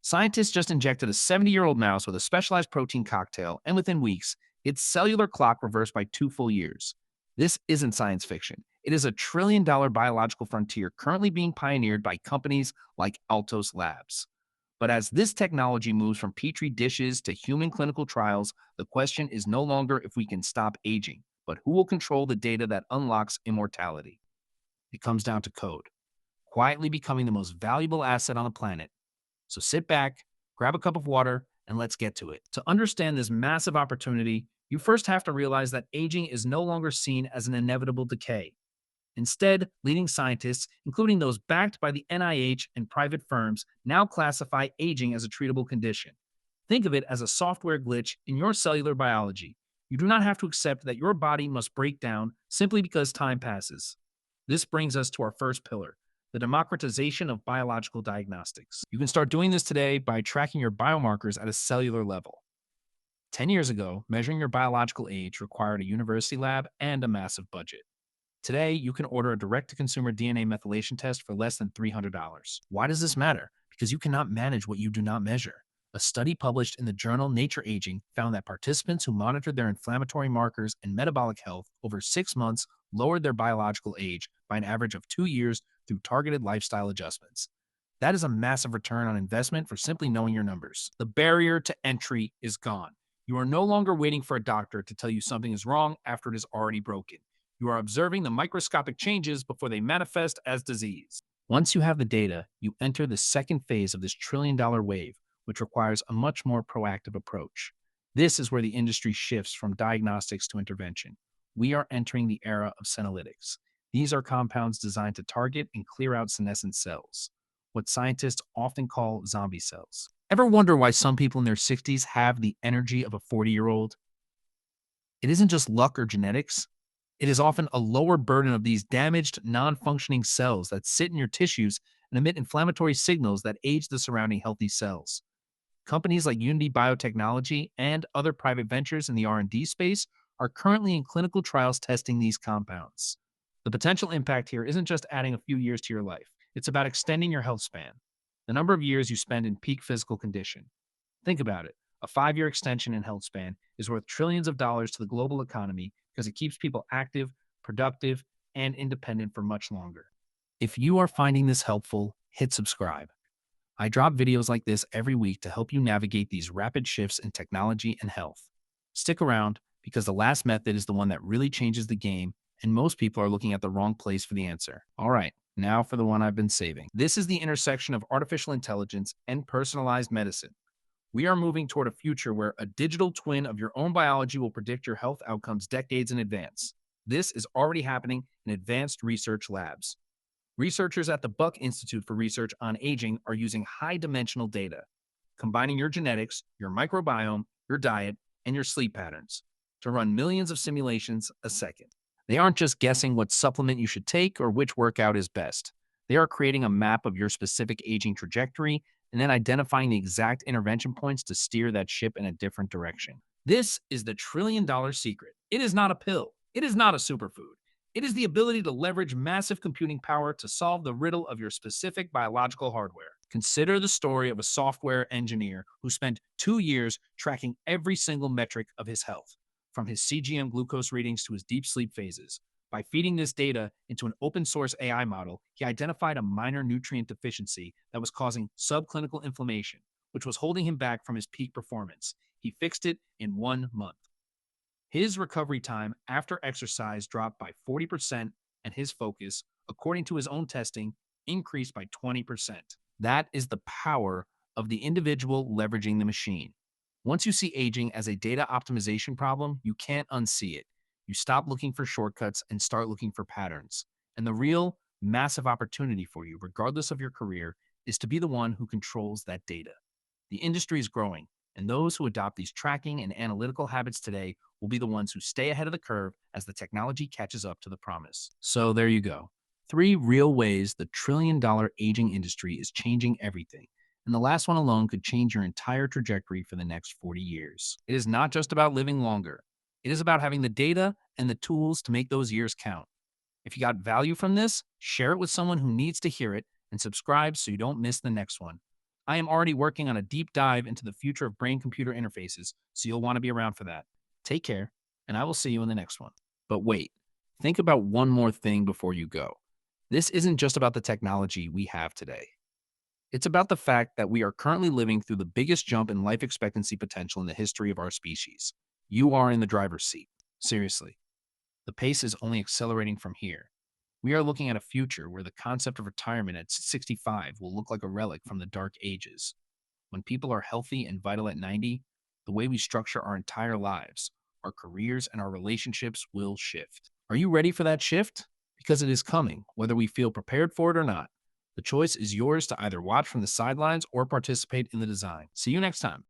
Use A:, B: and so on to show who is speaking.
A: Scientists just injected a 70-year-old mouse with a specialized protein cocktail, and within weeks, its cellular clock reversed by 2 full years. This isn't science fiction. It is a trillion-dollar biological frontier currently being pioneered by companies like Altos Labs. But as this technology moves from petri dishes to human clinical trials, the question is no longer if we can stop aging, but who will control the data that unlocks immortality. It comes down to code, quietly becoming the most valuable asset on the planet. So sit back, grab a cup of water, and let's get to it. To understand this massive opportunity, you first have to realize that aging is no longer seen as an inevitable decay. Instead, leading scientists, including those backed by the NIH and private firms, now classify aging as a treatable condition. Think of it as a software glitch in your cellular biology. You do not have to accept that your body must break down simply because time passes. This brings us to our first pillar, the democratization of biological diagnostics. You can start doing this today by tracking your biomarkers at a cellular level. 10 years ago, measuring your biological age required a university lab and a massive budget. Today, you can order a direct-to-consumer DNA methylation test for less than $300. Why does this matter? Because you cannot manage what you do not measure. A study published in the journal Nature Aging found that participants who monitored their inflammatory markers and metabolic health over 6 months lowered their biological age by an average of 2 years through targeted lifestyle adjustments. That is a massive return on investment for simply knowing your numbers. The barrier to entry is gone. You are no longer waiting for a doctor to tell you something is wrong after it is already broken. You are observing the microscopic changes before they manifest as disease. Once you have the data, you enter the second phase of this trillion-dollar wave, which requires a much more proactive approach. This is where the industry shifts from diagnostics to intervention. We are entering the era of senolytics. These are compounds designed to target and clear out senescent cells, what scientists often call zombie cells. Ever wonder why some people in their 60s have the energy of a 40-year-old? It isn't just luck or genetics. It is often a lower burden of these damaged, non-functioning cells that sit in your tissues and emit inflammatory signals that age the surrounding healthy cells. Companies like Unity Biotechnology and other private ventures in the R&D space are currently in clinical trials testing these compounds. The potential impact here isn't just adding a few years to your life. It's about extending your health span, the number of years you spend in peak physical condition. Think about it. A 5-year extension in health span is worth trillions of dollars to the global economy because it keeps people active, productive, and independent for much longer. If you are finding this helpful, hit subscribe. I drop videos like this every week to help you navigate these rapid shifts in technology and health. Stick around because the last method is the one that really changes the game, and most people are looking at the wrong place for the answer. All right, now for the one I've been saving. This is the intersection of artificial intelligence and personalized medicine. We are moving toward a future where a digital twin of your own biology will predict your health outcomes decades in advance. This is already happening in advanced research labs. Researchers at the Buck Institute for Research on Aging are using high-dimensional data, combining your genetics, your microbiome, your diet, and your sleep patterns to run millions of simulations a second. They aren't just guessing what supplement you should take or which workout is best. They are creating a map of your specific aging trajectory and then identifying the exact intervention points to steer that ship in a different direction. This is the trillion-dollar secret. It is not a pill. It is not a superfood. It is the ability to leverage massive computing power to solve the riddle of your specific biological hardware. Consider the story of a software engineer who spent 2 years tracking every single metric of his health, from his CGM glucose readings to his deep sleep phases. By feeding this data into an open-source AI model, he identified a minor nutrient deficiency that was causing subclinical inflammation, which was holding him back from his peak performance. He fixed it in 1 month. His recovery time after exercise dropped by 40%, and his focus, according to his own testing, increased by 20%. That is the power of the individual leveraging the machine. Once you see aging as a data optimization problem, you can't unsee it. You stop looking for shortcuts and start looking for patterns. And the real, massive opportunity for you, regardless of your career, is to be the one who controls that data. The industry is growing, and those who adopt these tracking and analytical habits today will be the ones who stay ahead of the curve as the technology catches up to the promise. So there you go. 3 real ways the trillion-dollar aging industry is changing everything. And the last one alone could change your entire trajectory for the next 40 years. It is not just about living longer. It is about having the data and the tools to make those years count. If you got value from this, share it with someone who needs to hear it and subscribe so you don't miss the next one. I am already working on a deep dive into the future of brain computer interfaces, so you'll want to be around for that. Take care, and I will see you in the next one. But wait, think about one more thing before you go. This isn't just about the technology we have today. It's about the fact that we are currently living through the biggest jump in life expectancy potential in the history of our species. You are in the driver's seat. Seriously, the pace is only accelerating from here. We are looking at a future where the concept of retirement at 65 will look like a relic from the dark ages. When people are healthy and vital at 90, the way we structure our entire lives, our careers, and our relationships will shift. Are you ready for that shift? Because it is coming, whether we feel prepared for it or not. The choice is yours to either watch from the sidelines or participate in the design. See you next time.